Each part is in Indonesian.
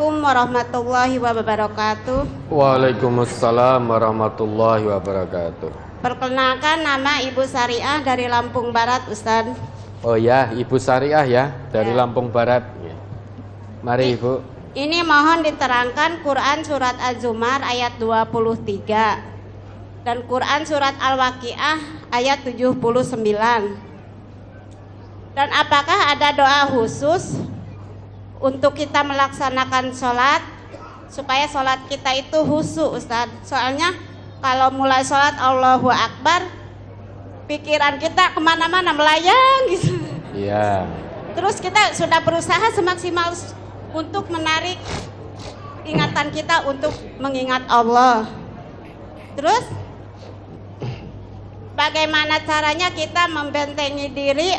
Assalamualaikum warahmatullahi wabarakatuh. Waalaikumsalam warahmatullahi wabarakatuh. Perkenalkan, nama Ibu Sariah dari Lampung Barat, Ustaz. Oh ya, Ibu Sariah ya, dari Ya. Lampung Barat. Mari Ibu. Ini mohon diterangkan Quran surat Az-Zumar ayat 23 dan Quran surat Al-Waqiah ayat 79. Dan apakah ada doa khusus untuk kita melaksanakan sholat supaya sholat kita itu khusyuk, Ustaz? Soalnya kalau mulai sholat Allahu Akbar, pikiran kita kemana-mana melayang gitu. Iya. Terus kita sudah berusaha semaksimal untuk menarik ingatan kita untuk mengingat Allah. Terus bagaimana caranya kita membentengi diri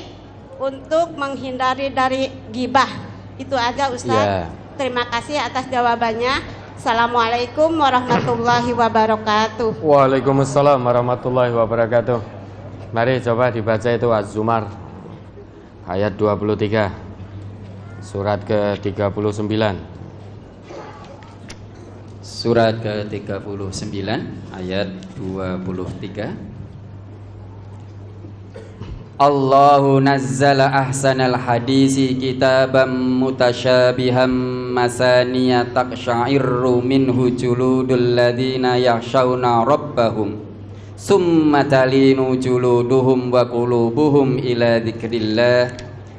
untuk menghindari dari ghibah? Itu aja, Ustaz. Ya. Terima kasih atas jawabannya. Assalamualaikum warahmatullahi wabarakatuh. Waalaikumsalam warahmatullahi wabarakatuh. Mari coba dibaca itu Az-Zumar ayat 23, surat ke-39. Surat ke-39 ayat 23. Allahu nazzala ahsanal hadisi kitaban mutasyabihan masaniya taqsya'irru minhu juludul ladina yakhshawna rabbahum summa talinu juluduhum wa qulubuhum ila dzikrillah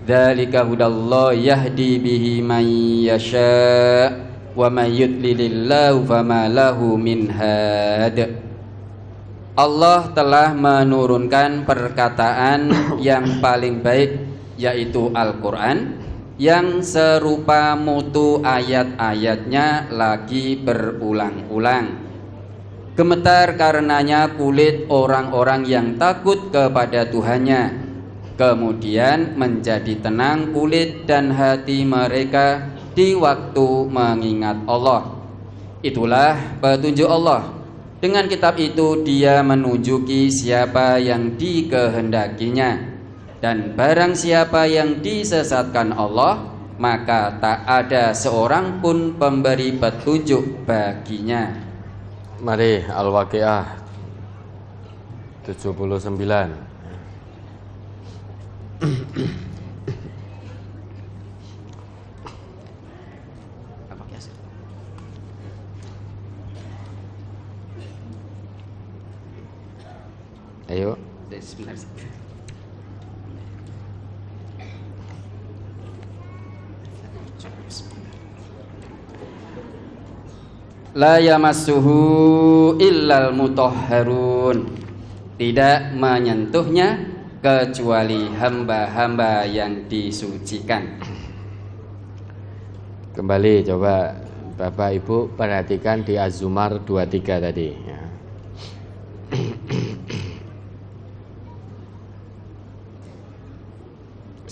dzalika hudallah yahdi bihi man yasha wa may yudlilillahu fama lahu min had. Allah telah menurunkan perkataan yang paling baik, yaitu Al-Quran, yang serupa mutu ayat-ayatnya lagi berulang-ulang. Gemetar karenanya kulit orang-orang yang takut kepada Tuhannya, kemudian menjadi tenang kulit dan hati mereka di waktu mengingat Allah. Itulah petunjuk Allah. Dengan kitab itu dia menunjuki siapa yang dikehendakinya, dan barang siapa yang disesatkan Allah, maka tak ada seorang pun pemberi petunjuk baginya. Mari Al-Waqiah 79. Ayo. Sebentar. La yamassuhu illal mutahharun. Tidak menyentuhnya kecuali hamba-hamba yang disucikan. Kembali coba Bapak Ibu perhatikan di Az-Zumar 23 tadi ya.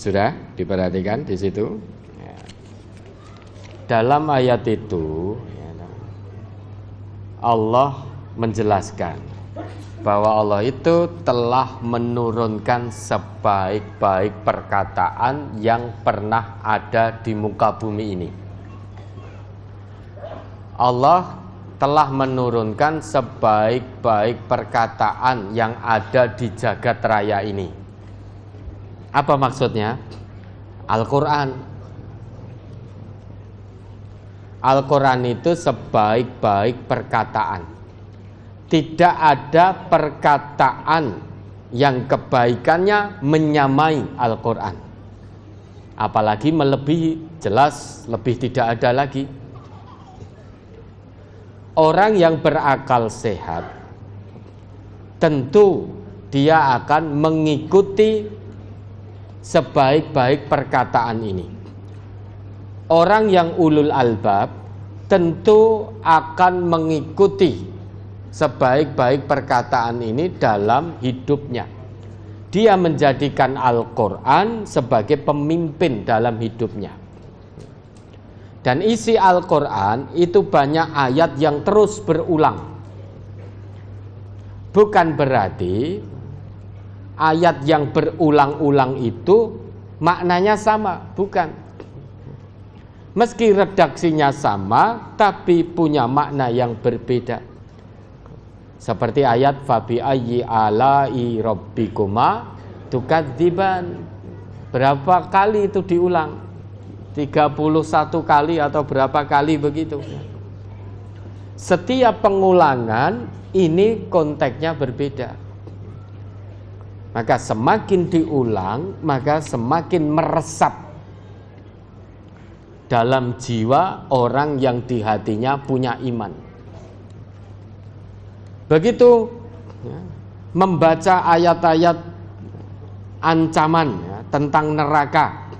Sudah diperhatikan di situ ya. Dalam ayat itu ya, Allah menjelaskan bahwa Allah itu telah menurunkan sebaik-baik perkataan yang pernah ada di muka bumi ini. Allah telah menurunkan sebaik-baik perkataan yang ada di jagat raya ini. Apa maksudnya? Al-Quran. Al-Quran itu sebaik-baik perkataan. Tidak ada perkataan yang kebaikannya menyamai Al-Quran. Apalagi melebihi, jelas lebih tidak ada lagi. Orang yang berakal sehat, tentu dia akan mengikuti sebaik-baik perkataan ini. Orang yang ulul albab tentu akan mengikuti sebaik-baik perkataan ini dalam hidupnya. Dia menjadikan Al-Quran sebagai pemimpin dalam hidupnya. Dan isi Al-Quran itu banyak ayat yang terus berulang. Bukan berarti ayat yang berulang-ulang itu maknanya sama, bukan. Meski redaksinya sama, tapi punya makna yang berbeda. Seperti ayat fabi ayyi alai rabbikuma tukadziban. Berapa kali itu diulang? 31 kali atau berapa kali begitu? Setiap pengulangan ini konteksnya berbeda. Maka semakin diulang, maka semakin meresap dalam jiwa orang yang di hatinya punya iman. Begitu membaca ayat-ayat ancaman tentang neraka.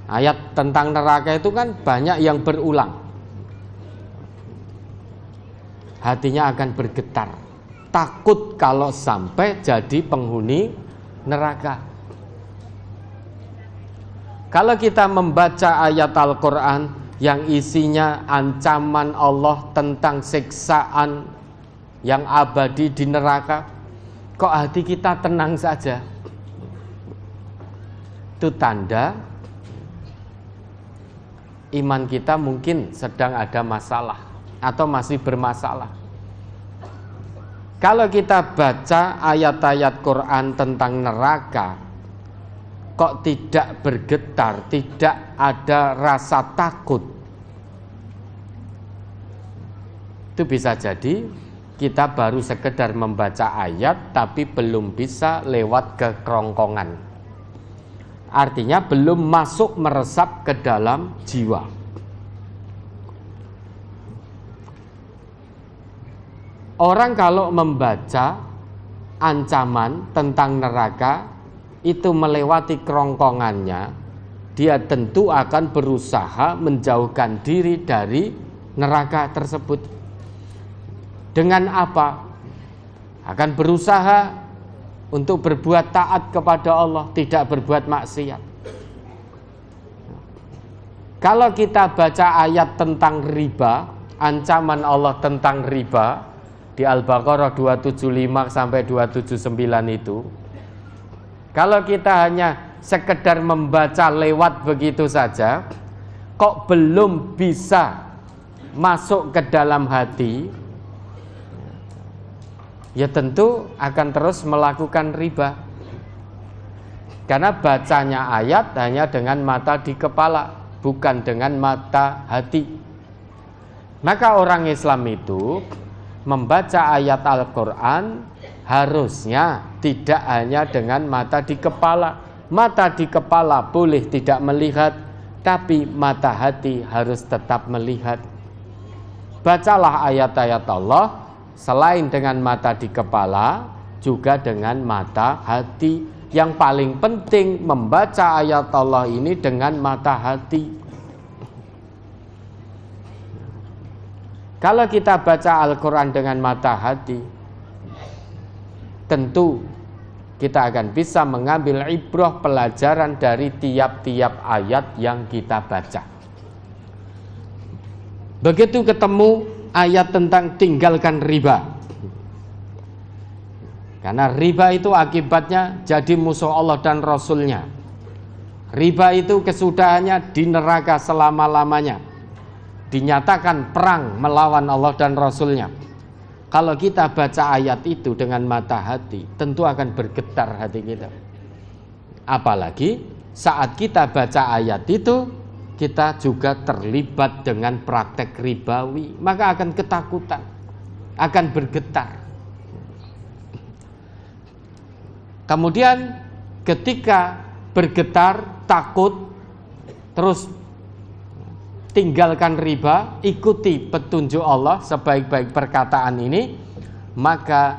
Ayat tentang neraka itu kan banyak yang berulang. Hatinya akan bergetar, takut kalau sampai jadi penghuni neraka. Kalau kita membaca ayat Al-Quran yang isinya ancaman Allah tentang siksaan yang abadi di neraka, kok hati kita tenang saja? Itu tanda iman kita mungkin sedang ada masalah atau masih bermasalah. Kalau kita baca ayat-ayat Quran tentang neraka, kok tidak bergetar, tidak ada rasa takut, itu bisa jadi kita baru sekedar membaca ayat tapi belum bisa lewat ke kerongkongan. Artinya belum masuk meresap ke dalam jiwa. Orang kalau membaca ancaman tentang neraka itu melewati kerongkongannya, dia tentu akan berusaha menjauhkan diri dari neraka tersebut. Dengan apa? Akan berusaha untuk berbuat taat kepada Allah, tidak berbuat maksiat. Kalau kita baca ayat tentang riba, ancaman Allah tentang riba di Al-Baqarah 275 sampai 279 itu, kalau kita hanya sekedar membaca lewat begitu saja, kok belum bisa masuk ke dalam hati, ya tentu akan terus melakukan riba. Karena bacanya ayat hanya dengan mata di kepala, bukan dengan mata hati. Maka orang Islam itu membaca ayat Al-Quran harusnya tidak hanya dengan mata di kepala. Mata di kepala boleh tidak melihat, tapi mata hati harus tetap melihat. Bacalah ayat-ayat Allah selain dengan mata di kepala, juga dengan mata hati. Yang paling penting membaca ayat Allah ini dengan mata hati. Kalau kita baca Al-Quran dengan mata hati, tentu kita akan bisa mengambil ibrah pelajaran dari tiap-tiap ayat yang kita baca. Begitu ketemu ayat tentang tinggalkan riba, karena riba itu akibatnya jadi musuh Allah dan Rasulnya. Riba itu kesudahannya di neraka selama-lamanya, dinyatakan perang melawan Allah dan Rasulnya. Kalau kita baca ayat itu dengan mata hati, tentu akan bergetar hati kita. Apalagi saat kita baca ayat itu, kita juga terlibat dengan praktek ribawi, maka akan ketakutan, akan bergetar. Kemudian ketika bergetar, takut, terus tinggalkan riba, ikuti petunjuk Allah sebaik-baik perkataan ini, maka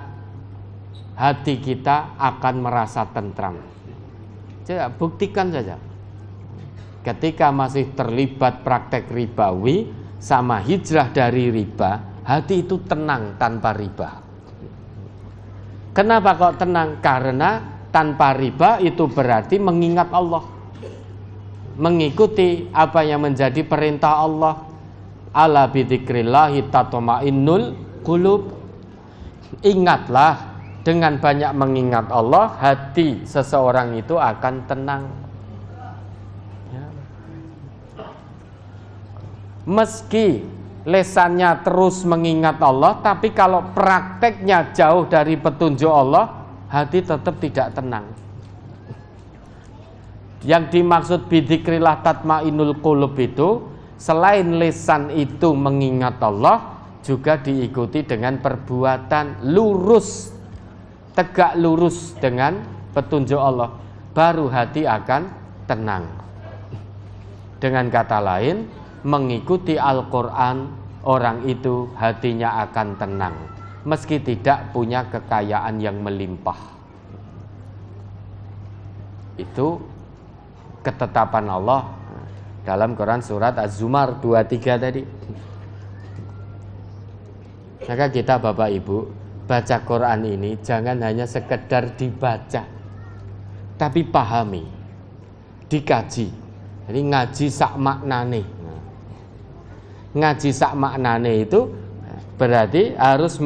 hati kita akan merasa tentram. Coba buktikan saja. Ketika masih terlibat praktek ribawi sama hijrah dari riba, hati itu tenang tanpa riba. Kenapa kok tenang? Karena tanpa riba itu berarti mengingat Allah, mengikuti apa yang menjadi perintah Allah. Ala bidzikrillahi tatma'innul qulub. Ingatlah, dengan banyak mengingat Allah, hati seseorang itu akan tenang. meski lesannya terus mengingat Allah, tapi kalau prakteknya jauh dari petunjuk Allah, hati tetap tidak tenang. Yang dimaksud bidzikrillah tatmainul qulub itu, selain lisan itu mengingat Allah, juga diikuti dengan perbuatan lurus, tegak lurus dengan petunjuk Allah, baru hati akan tenang. Dengan kata lain, mengikuti Al-Quran, orang itu hatinya akan tenang, meski tidak punya kekayaan yang melimpah. Itu ketetapan Allah dalam Quran surat Az-Zumar 23 tadi. Maka kita Bapak Ibu, baca Quran ini jangan hanya sekedar dibaca, tapi pahami, dikaji. Jadi ngaji sak maknane. Ngaji sak maknane itu berarti harus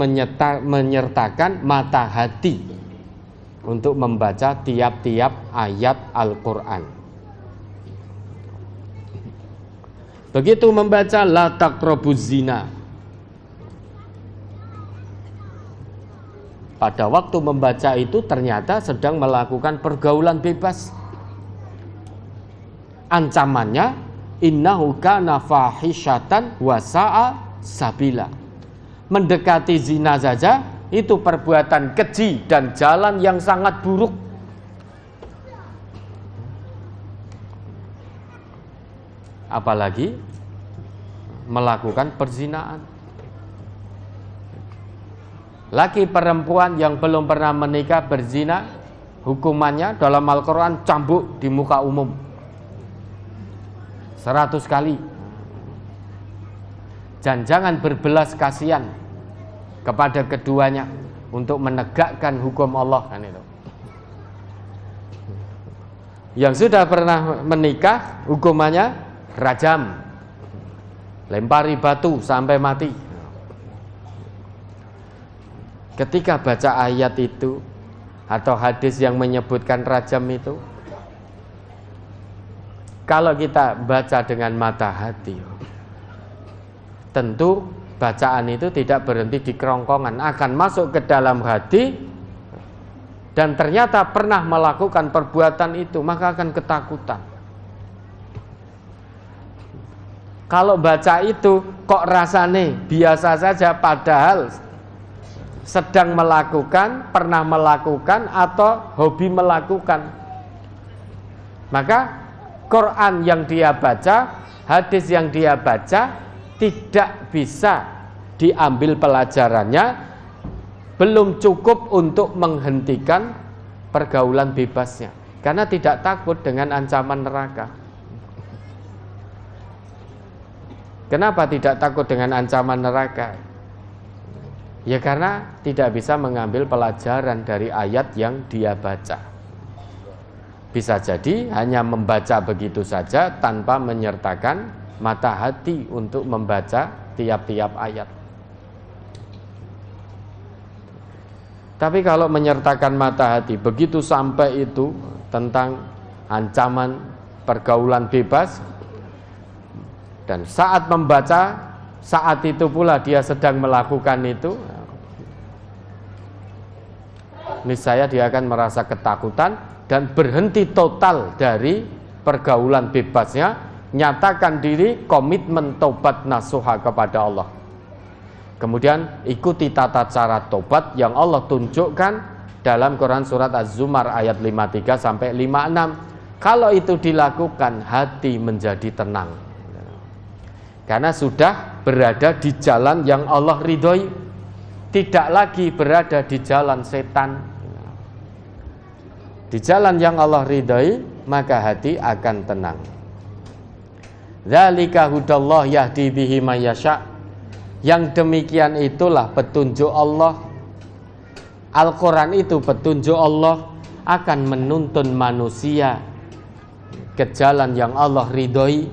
menyertakan mata hati untuk membaca tiap-tiap ayat Al-Quran. Begitu membaca la taqrabuz zina, pada waktu membaca itu ternyata sedang melakukan pergaulan bebas. Ancamannya innahu kana fahisyatan wa sa'a sabila. Mendekati zina saja itu perbuatan keji dan jalan yang sangat buruk. Apalagi melakukan perzinaan. Laki perempuan yang belum pernah menikah berzina, hukumannya dalam Al-Quran cambuk di muka umum 100 kali. Dan jangan berbelas kasihan kepada keduanya untuk menegakkan hukum Allah, kan itu. Yang sudah pernah menikah, hukumannya rajam, lempari batu sampai mati. Ketika baca ayat itu atau hadis yang menyebutkan rajam itu, kalau kita baca dengan mata hati, tentu bacaan itu tidak berhenti di kerongkongan, akan masuk ke dalam hati, dan ternyata pernah melakukan perbuatan itu, maka akan ketakutan. Kalau baca itu kok rasane biasa saja, padahal sedang melakukan, pernah melakukan, atau hobi melakukan, maka Quran yang dia baca, hadis yang dia baca tidak bisa diambil pelajarannya, belum cukup untuk menghentikan pergaulan bebasnya, karena tidak takut dengan ancaman neraka. Kenapa tidak takut dengan ancaman neraka? Ya karena tidak bisa mengambil pelajaran dari ayat yang dia baca. Bisa jadi hanya membaca begitu saja tanpa menyertakan mata hati untuk membaca tiap-tiap ayat. Tapi kalau menyertakan mata hati, begitu sampai itu tentang ancaman pergaulan bebas, dan saat membaca, saat itu pula dia sedang melakukan itu, niscaya dia akan merasa ketakutan dan berhenti total dari pergaulan bebasnya, nyatakan diri, komitmen tobat nasuha kepada Allah. Kemudian ikuti tata cara tobat yang Allah tunjukkan dalam Quran surat Az-Zumar ayat 53 sampai 56. Kalau itu dilakukan, hati menjadi tenang, karena sudah berada di jalan yang Allah ridhoi, tidak lagi berada di jalan setan. Di jalan yang Allah ridhai, maka hati akan tenang. Dzalika hudallah yahdi bihi may yasha. Yang demikian itulah petunjuk Allah. Al-Quran itu petunjuk Allah, akan menuntun manusia ke jalan yang Allah ridhoi,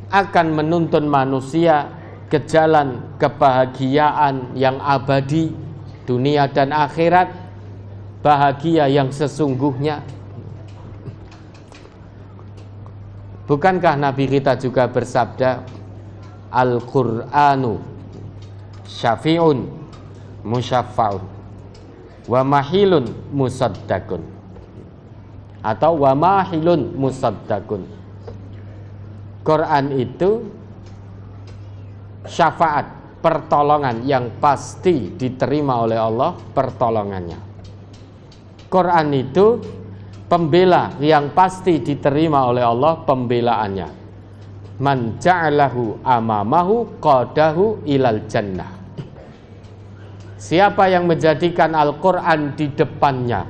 akan menuntun manusia ke jalan kebahagiaan yang abadi, dunia dan akhirat, bahagia yang sesungguhnya. Bukankah Nabi kita juga bersabda, Al-Qur'anu syafi'un musyaffa'un wa mahilun musaddaqun atau wa mahilun musaddaqun. Quran itu syafaat, pertolongan yang pasti diterima oleh Allah pertolongannya. Quran itu pembela yang pasti diterima oleh Allah pembelaannya. Man ja'alahu amamahu qadahu ilal jannah. Siapa yang menjadikan Al-Quran di depannya,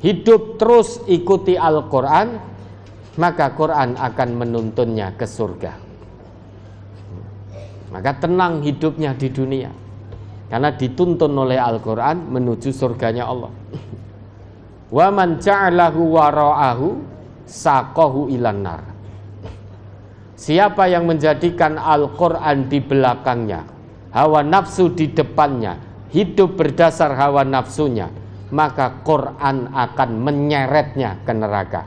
hidup terus ikuti Al-Quran, maka Quran akan menuntunnya ke surga. Maka tenang hidupnya di dunia, karena dituntun oleh Al-Quran menuju surganya Allah. Wa man ja'alahu wara'ahu saqahu ilan nar. Siapa yang menjadikan Al-Quran di belakangnya, hawa nafsu di depannya, hidup berdasar hawa nafsunya, maka Quran akan menyeretnya ke neraka.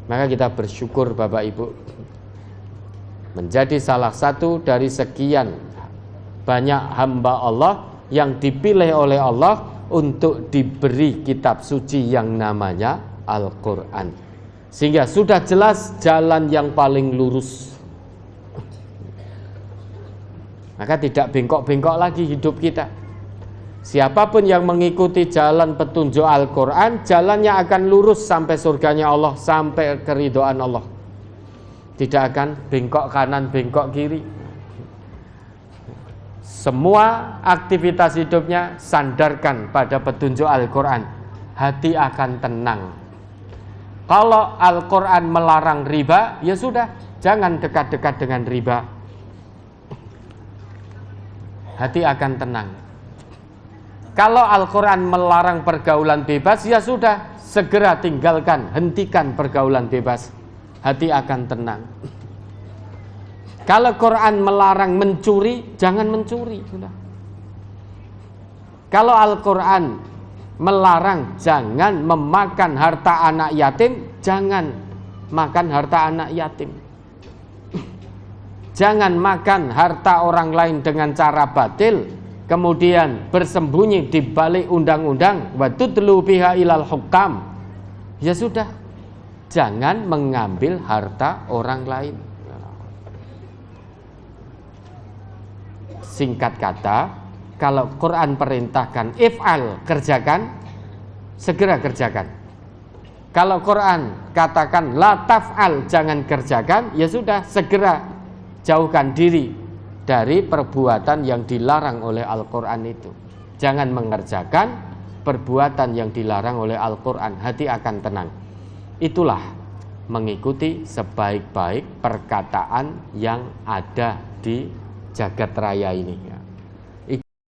Maka kita bersyukur Bapak Ibu, menjadi salah satu dari sekian banyak hamba Allah yang dipilih oleh Allah untuk diberi kitab suci yang namanya Al-Quran, sehingga sudah jelas jalan yang paling lurus. Maka tidak bengkok-bengkok lagi hidup kita. Siapapun yang mengikuti jalan petunjuk Al-Quran, jalannya akan lurus sampai surganya Allah, sampai keridhaan Allah. Tidak akan bengkok kanan, bengkok kiri. Semua aktivitas hidupnya sandarkan pada petunjuk Al-Quran, hati akan tenang. Kalau Al-Quran melarang riba, ya sudah, jangan dekat-dekat dengan riba. Hati akan tenang. Kalau Al-Quran melarang pergaulan bebas, ya sudah, segera tinggalkan, hentikan pergaulan bebas. Hati akan tenang. Kalau Quran melarang mencuri, jangan mencuri, sudah. Kalau Al-Quran melarang jangan memakan harta anak yatim, jangan makan harta anak yatim. Jangan makan harta orang lain dengan cara batil, kemudian bersembunyi di balik undang-undang, wa tudlu biha ilal hukam. Ya sudah, jangan mengambil harta orang lain. Singkat kata, kalau Quran perintahkan if'al, kerjakan, segera kerjakan. Kalau Quran katakan la taf'al, jangan kerjakan, ya sudah, segera jauhkan diri dari perbuatan yang dilarang oleh Al-Quran itu. Jangan mengerjakan perbuatan yang dilarang oleh Al-Quran, hati akan tenang. Itulah mengikuti sebaik-baik perkataan yang ada di jagat raya ini.